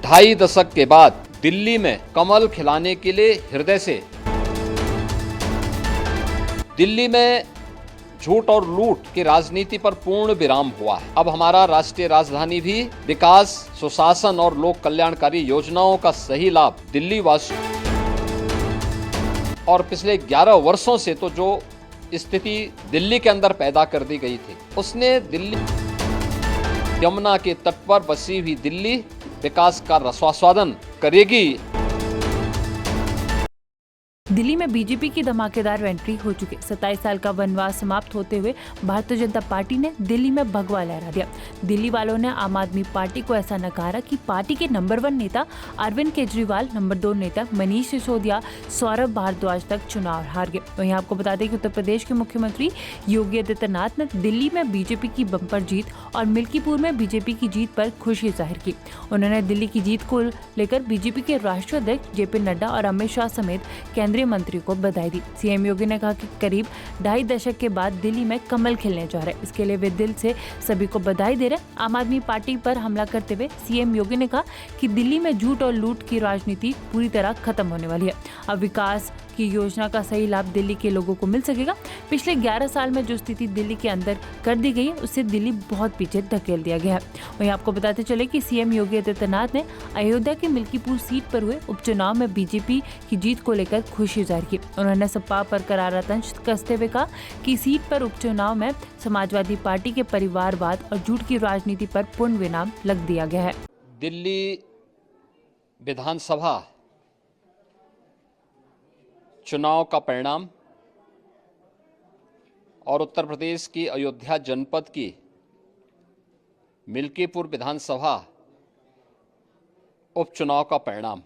ढाई दशक के बाद दिल्ली में कमल खिलाने के लिए हृदय से दिल्ली में झूठ और लूट की राजनीति पर पूर्ण विराम हुआ है। अब हमारा राष्ट्रीय राजधानी भी विकास, सुशासन और लोक कल्याणकारी योजनाओं का सही लाभ दिल्ली वासियों और पिछले 11 वर्षों से तो जो स्थिति दिल्ली के अंदर पैदा कर दी गई थी, उसने दिल्ली यमुना के तट पर बसी हुई दिल्ली विकास का रसास्वादन करेगी। दिल्ली में बीजेपी की धमाकेदार एंट्री हो चुकी। 27 साल का वनवास समाप्त होते हुए भारतीय जनता पार्टी ने दिल्ली में भगवा लहरा दिया। दिल्ली वालों ने आम आदमी पार्टी को ऐसा नकारा कि पार्टी के नंबर 1 नेता अरविंद केजरीवाल, नंबर 2 नेता मनीष सिसोदिया, सौरभ भारद्वाज तक चुनाव हार गए। वहीं आपको बता दें कि उत्तर प्रदेश के मुख्यमंत्री योगी आदित्यनाथ ने दिल्ली में बीजेपी की बम्पर जीत और मिल्कीपुर में बीजेपी की जीत पर खुशी जाहिर की। उन्होंने दिल्ली की जीत को लेकर बीजेपी के राष्ट्रीय अध्यक्ष जेपी नड्डा और अमित शाह समेत केंद्रीय मंत्री को बधाई दी। सीएम योगी ने कहा कि करीब 2.5 दशक के बाद दिल्ली में कमल खिलने जा रहा है। इसके लिए वे दिल से सभी को बधाई दे रहे हैं। आम आदमी पार्टी पर हमला करते हुए सीएम योगी ने कहा कि दिल्ली में झूठ और लूट की राजनीति पूरी तरह खत्म होने वाली है। अब विकास की योजना का सही लाभ दिल्ली के लोगों को मिल सकेगा। पिछले 11 साल में जो स्थिति दिल्ली के अंदर कर दी गई है, उससे दिल्ली बहुत पीछे धकेल दिया गया है। वहीं आपको बताते चले कि सीएम योगी आदित्यनाथ ने अयोध्या की मिल्कीपुर सीट पर हुए उपचुनाव में बीजेपी की जीत को लेकर खुशी जाहिर की। उन्होंने सपा पर करारा तंज कसते हुए कहा कि सीट पर उपचुनाव में समाजवादी पार्टी के परिवारवाद और झूठ की राजनीति पर पूर्ण विराम लग दिया गया है। दिल्ली विधानसभा चुनाव का परिणाम और उत्तर प्रदेश की अयोध्या जनपद की मिल्कीपुर विधानसभा उपचुनाव का परिणाम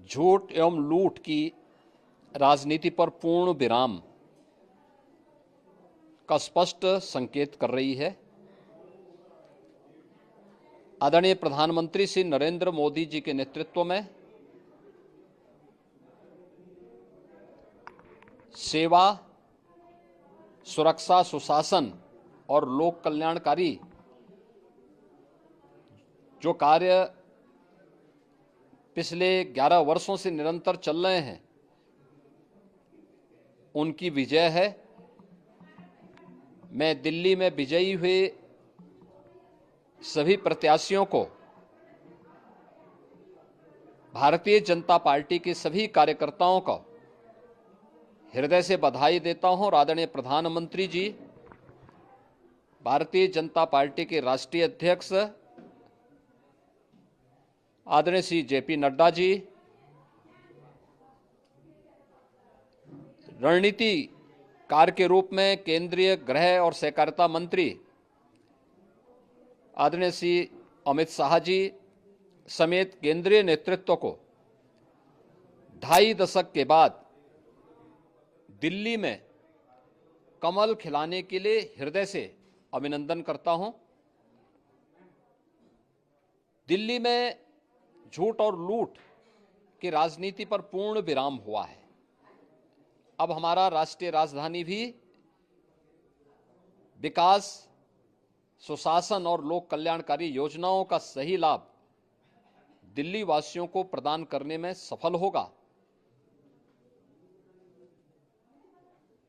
झूठ एवं लूट की राजनीति पर पूर्ण विराम का स्पष्ट संकेत कर रही है। आदरणीय प्रधानमंत्री श्री नरेंद्र मोदी जी के नेतृत्व में सेवा, सुरक्षा, सुशासन और लोक कल्याणकारी जो कार्य पिछले 11 वर्षों से निरंतर चल रहे हैं, उनकी विजय है। मैं दिल्ली में विजयी हुए सभी प्रत्याशियों को, भारतीय जनता पार्टी के सभी कार्यकर्ताओं को हृदय से बधाई देता हूं और आदरणीय प्रधानमंत्री जी, भारतीय जनता पार्टी के राष्ट्रीय अध्यक्ष आदरणीय श्री जेपी नड्डा जी, रणनीतिकार के रूप में केंद्रीय गृह और सहकारिता मंत्री आदरणीय श्री अमित शाह जी समेत केंद्रीय नेतृत्व को 2.5 दशक के बाद दिल्ली में कमल खिलाने के लिए हृदय से अभिनंदन करता हूं। दिल्ली में झूठ और लूट की राजनीति पर पूर्ण विराम हुआ है। अब हमारा राष्ट्रीय राजधानी भी विकास, सुशासन और लोक कल्याणकारी योजनाओं का सही लाभ दिल्ली वासियों को प्रदान करने में सफल होगा।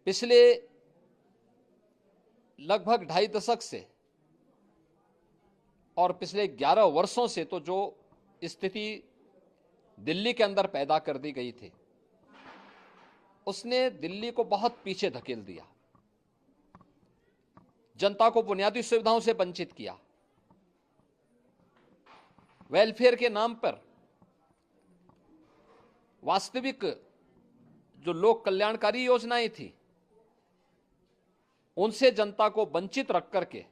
पिछले लगभग 2.5 दशक से और पिछले 11 वर्षों से तो जो स्थिति दिल्ली के अंदर पैदा कर दी गई थी, उसने दिल्ली को बहुत पीछे धकेल दिया, जनता को बुनियादी सुविधाओं से वंचित किया, वेलफेयर के नाम पर वास्तविक जो लोक कल्याणकारी योजनाएं थी, उनसे जनता को वंचित रख करके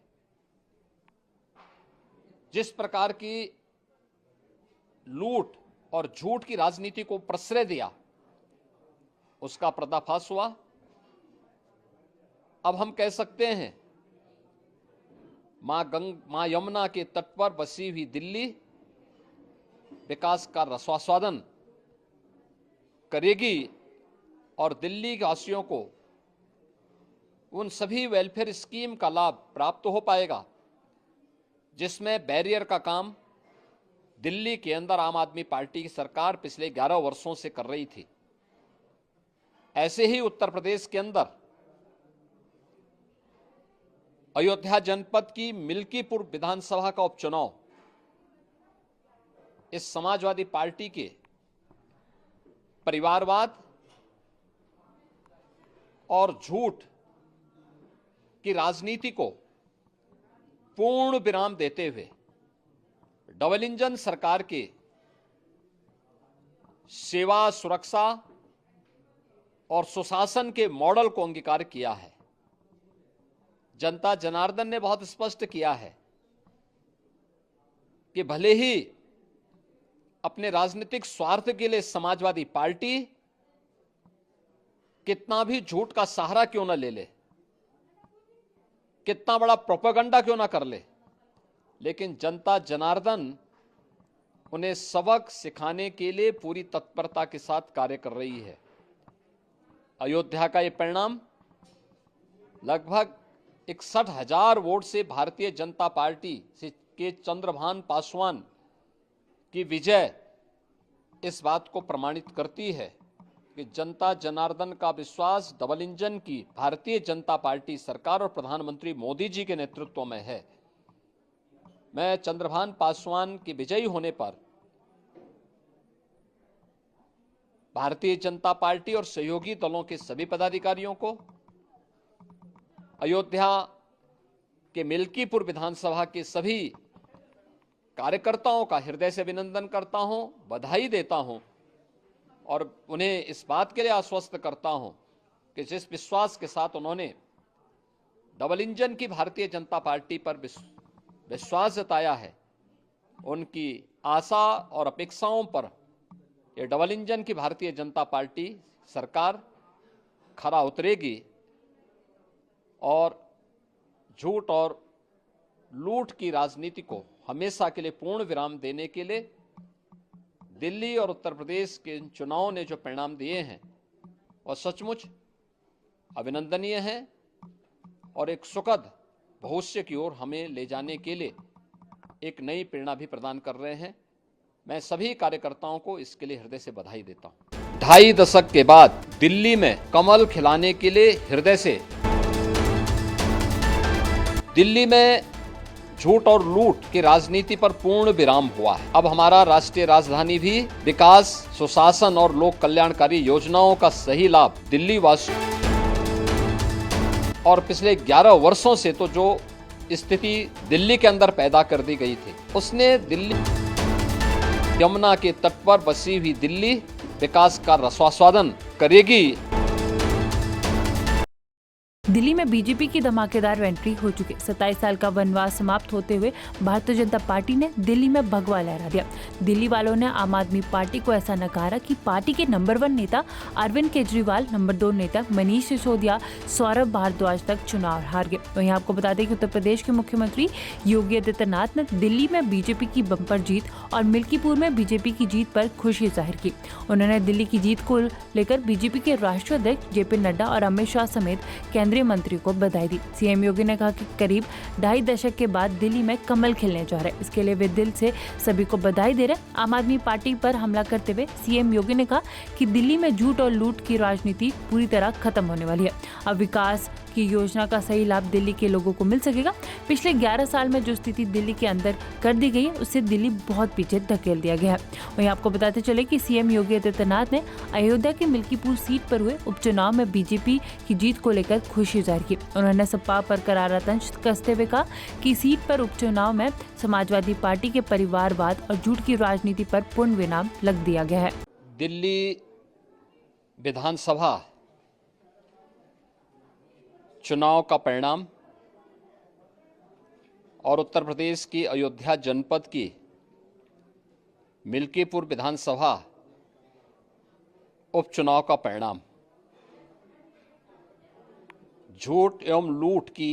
जिस प्रकार की लूट और झूठ की राजनीति को प्रश्रय दिया, उसका पर्दाफाश हुआ। अब हम कह सकते हैं मां यमुना के तट पर बसी हुई दिल्ली विकास का रसास्वादन करेगी और दिल्ली वासियों को उन सभी वेलफेयर स्कीम का लाभ प्राप्त हो पाएगा जिसमें बैरियर का काम दिल्ली के अंदर आम आदमी पार्टी की सरकार पिछले 11 वर्षों से कर रही थी, ऐसे ही उत्तर प्रदेश के अंदर अयोध्या जनपद की मिल्कीपुर विधानसभा का उपचुनाव इस समाजवादी पार्टी के परिवारवाद और झूठ की राजनीति को पूर्ण विराम देते हुए डबल इंजन सरकार के सेवा, सुरक्षा और सुशासन के मॉडल को अंगीकार किया है। जनता जनार्दन ने बहुत स्पष्ट किया है कि भले ही अपने राजनीतिक स्वार्थ के लिए समाजवादी पार्टी कितना भी झूठ का सहारा क्यों न ले ले, कितना बड़ा प्रोपेगेंडा क्यों ना कर ले, लेकिन जनता जनार्दन उन्हें सबक सिखाने के लिए पूरी तत्परता के साथ कार्य कर रही है। अयोध्या का ये परिणाम लगभग 61,000 वोट से भारतीय जनता पार्टी के चंद्रभान पासवान की विजय इस बात को प्रमाणित करती है कि जनता जनार्दन का विश्वास डबल इंजन की भारतीय जनता पार्टी सरकार और प्रधानमंत्री मोदी जी के नेतृत्व में है। मैं चंद्रभान पासवान के विजयी होने पर भारतीय जनता पार्टी और सहयोगी दलों के सभी पदाधिकारियों को, अयोध्या के मिल्कीपुर विधानसभा के सभी कार्यकर्ताओं का हृदय से अभिनंदन करता हूं, बधाई देता हूं और उन्हें इस बात के लिए आश्वस्त करता हूं कि जिस विश्वास के साथ उन्होंने डबल इंजन की भारतीय जनता पार्टी पर विश्वास जताया है, उनकी आशा और अपेक्षाओं पर ये डबल इंजन की भारतीय जनता पार्टी सरकार खरा उतरेगी और झूठ और लूट की राजनीति को हमेशा के लिए पूर्ण विराम देने के लिए दिल्ली और उत्तर प्रदेश के इन चुनावों ने जो परिणाम दिए हैं वह सचमुच अभिनंदनीय हैं और एक सुखद भविष्य की ओर हमें ले जाने के लिए एक नई प्रेरणा भी प्रदान कर रहे हैं। मैं सभी कार्यकर्ताओं को इसके लिए हृदय से बधाई देता हूं। 2.5 दशक के बाद दिल्ली में कमल खिलाने के लिए हृदय से दिल्ली में झूठ और लूट की राजनीति पर पूर्ण विराम हुआ है। अब हमारा राष्ट्रीय राजधानी भी विकास, सुशासन और लोक कल्याणकारी योजनाओं का सही लाभ दिल्ली वासियों और पिछले 11 वर्षों से तो जो स्थिति दिल्ली के अंदर पैदा कर दी गई थी, उसने दिल्ली यमुना के तट पर बसी हुई दिल्ली विकास का रसास्वादन करेगी। दिल्ली में बीजेपी की धमाकेदार एंट्री हो चुकी। 27 साल का वनवास समाप्त होते हुए भारतीय जनता पार्टी ने दिल्ली में भगवा लहरा दिया। दिल्ली वालों ने आम आदमी पार्टी को ऐसा नकारा कि पार्टी के नंबर 1 नेता अरविंद केजरीवाल, नंबर 2 नेता मनीष सिसोदिया, सौरभ भारद्वाज तक चुनाव हार गए। वहीं आपको बता दें कि उत्तर प्रदेश के मुख्यमंत्री योगी आदित्यनाथ ने दिल्ली में बीजेपी की बम्पर जीत और मिल्कीपुर में बीजेपी की जीत पर खुशी जाहिर की। उन्होंने दिल्ली की जीत को लेकर बीजेपी के राष्ट्रीय अध्यक्ष जेपी नड्डा और अमित शाह समेत केंद्रीय मंत्री को बधाई दी। सीएम योगी ने कहा कि करीब 2.5 दशक के बाद दिल्ली में कमल खिलने जा रहे हैं, इसके लिए वे दिल से सभी को बधाई दे रहे हैं। आम आदमी पार्टी पर हमला करते हुए सीएम योगी ने कहा कि दिल्ली में झूठ और लूट की राजनीति पूरी तरह खत्म होने वाली है। अब विकास की योजना का सही लाभ दिल्ली के लोगों को मिल सकेगा। पिछले 11 साल में जो स्थिति दिल्ली के अंदर कर दी गई है, उससे दिल्ली बहुत पीछे धकेल दिया गया है। वहीं आपको बताते चले कि सीएम योगी आदित्यनाथ ने अयोध्या की मिल्कीपुर सीट पर हुए उपचुनाव में बीजेपी की जीत को लेकर खुशी जाहिर की। उन्होंने सपा पर करारा तंज कसते हुए कहा कि सीट पर उपचुनाव में समाजवादी पार्टी के परिवारवाद और झूठ की राजनीति पर पूर्ण विराम लग दिया गया है। दिल्ली विधानसभा चुनाव का परिणाम और उत्तर प्रदेश की अयोध्या जनपद की मिल्कीपुर विधानसभा उपचुनाव का परिणाम झूठ एवं लूट की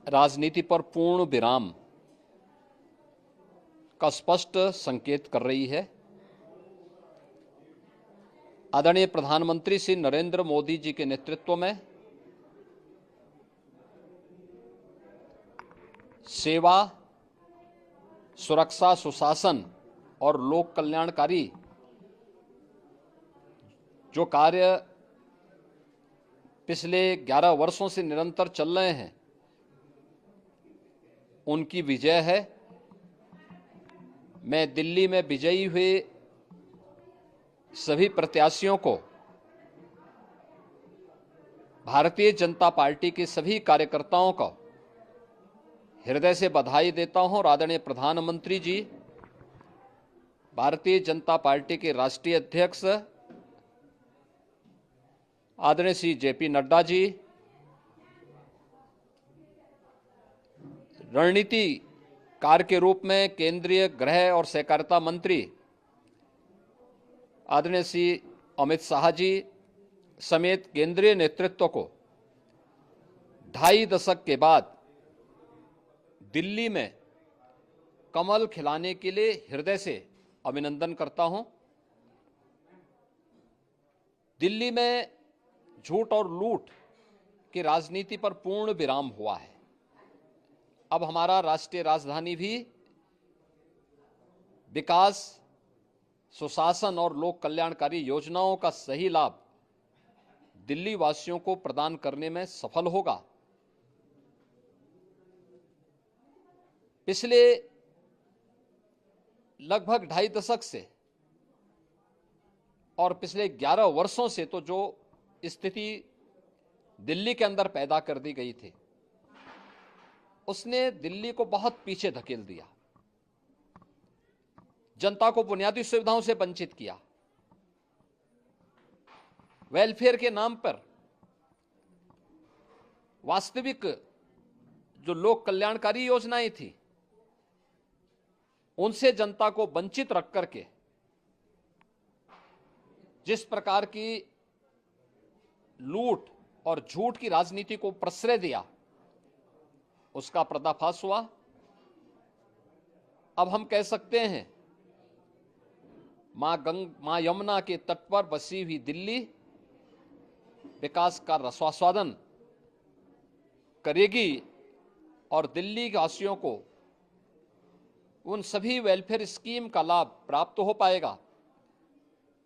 राजनीति पर पूर्ण विराम का स्पष्ट संकेत कर रही है। आदरणीय प्रधानमंत्री श्री नरेंद्र मोदी जी के नेतृत्व में सेवा, सुरक्षा, सुशासन और लोक कल्याणकारी जो कार्य पिछले 11 वर्षों से निरंतर चल रहे हैं, उनकी विजय है। मैं दिल्ली में विजयी हुए सभी प्रत्याशियों को, भारतीय जनता पार्टी के सभी कार्यकर्ताओं को हृदय से बधाई देता हूं और आदरणीय प्रधानमंत्री जी, भारतीय जनता पार्टी के राष्ट्रीय अध्यक्ष आदरणीय श्री जेपी नड्डा जी, रणनीतिकार के रूप में केंद्रीय गृह और सहकारिता मंत्री आदरणीय श्री अमित शाह जी समेत केंद्रीय नेतृत्व को 2.5 दशक के बाद दिल्ली में कमल खिलाने के लिए हृदय से अभिनंदन करता हूं। दिल्ली में झूठ और लूट की राजनीति पर पूर्ण विराम हुआ है। अब हमारा राष्ट्रीय राजधानी भी विकास, सुशासन और लोक कल्याणकारी योजनाओं का सही लाभ दिल्ली वासियों को प्रदान करने में सफल होगा। पिछले लगभग 2.5 दशक से और पिछले 11 वर्षों से तो जो स्थिति दिल्ली के अंदर पैदा कर दी गई थी, उसने दिल्ली को बहुत पीछे धकेल दिया, जनता को बुनियादी सुविधाओं से वंचित किया, वेलफेयर के नाम पर वास्तविक जो लोक कल्याणकारी योजनाएं थी उनसे जनता को वंचित रख करके जिस प्रकार की लूट और झूठ की राजनीति को प्रश्रय दिया, उसका पर्दाफाश हुआ। अब हम कह सकते हैं मां यमुना के तट पर बसी हुई दिल्ली विकास का रसास्वादन करेगी और दिल्ली वासियों को उन सभी वेलफेयर स्कीम का लाभ प्राप्त हो पाएगा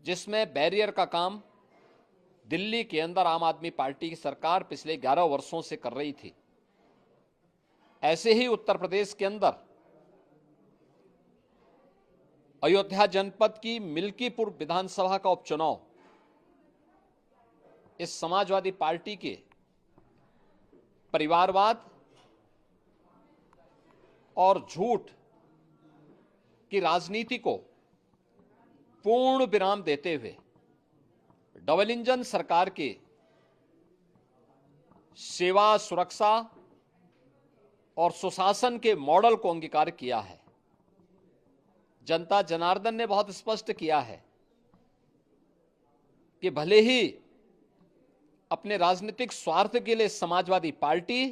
जिसमें बैरियर का काम दिल्ली के अंदर आम आदमी पार्टी की सरकार पिछले 11 वर्षों से कर रही थी। ऐसे ही उत्तर प्रदेश के अंदर अयोध्या जनपद की मिल्कीपुर विधानसभा का उपचुनाव इस समाजवादी पार्टी के परिवारवाद और झूठ की राजनीति को पूर्ण विराम देते हुए डबल इंजन सरकार के सेवा, सुरक्षा और सुशासन के मॉडल को अंगीकार किया है। जनता जनार्दन ने बहुत स्पष्ट किया है कि भले ही अपने राजनीतिक स्वार्थ के लिए समाजवादी पार्टी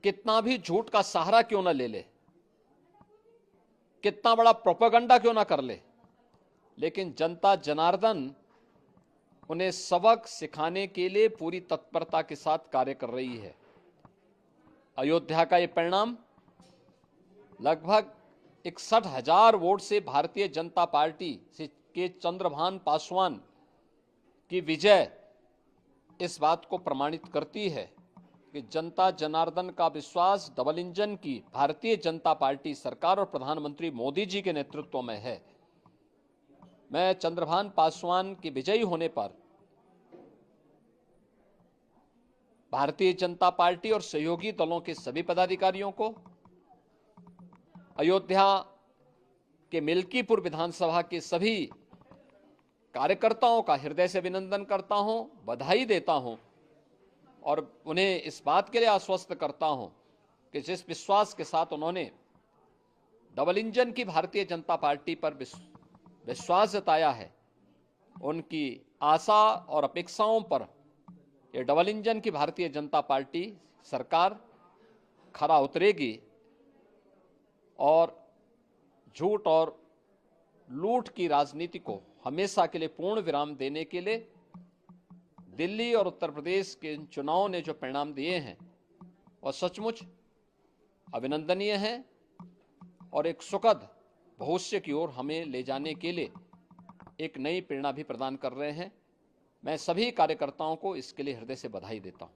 कितना भी झूठ का सहारा क्यों न ले ले, कितना बड़ा प्रोपेगेंडा क्यों ना कर ले, लेकिन जनता जनार्दन उन्हें सबक सिखाने के लिए पूरी तत्परता के साथ कार्य कर रही है। अयोध्या का ये परिणाम लगभग 61,000 वोट से भारतीय जनता पार्टी के चंद्रभान पासवान की विजय इस बात को प्रमाणित करती है कि जनता जनार्दन का विश्वास डबल इंजन की भारतीय जनता पार्टी सरकार और प्रधानमंत्री मोदी जी के नेतृत्व में है। मैं चंद्रभान पासवान की विजयी होने पर भारतीय जनता पार्टी और सहयोगी दलों के सभी पदाधिकारियों को, अयोध्या के मिल्कीपुर विधानसभा के सभी कार्यकर्ताओं का हृदय से अभिनंदन करता हूं, बधाई देता हूं और उन्हें इस बात के लिए आश्वस्त करता हूं कि जिस विश्वास के साथ उन्होंने डबल इंजन की भारतीय जनता पार्टी पर विश्वास जताया है, उनकी आशा और अपेक्षाओं पर ये डबल इंजन की भारतीय जनता पार्टी सरकार खरा उतरेगी और झूठ और लूट की राजनीति को हमेशा के लिए पूर्ण विराम देने के लिए दिल्ली और उत्तर प्रदेश के चुनावों ने जो परिणाम दिए हैं वह सचमुच अभिनंदनीय हैं और एक सुखद भविष्य की ओर हमें ले जाने के लिए एक नई प्रेरणा भी प्रदान कर रहे हैं। मैं सभी कार्यकर्ताओं को इसके लिए हृदय से बधाई देता हूं।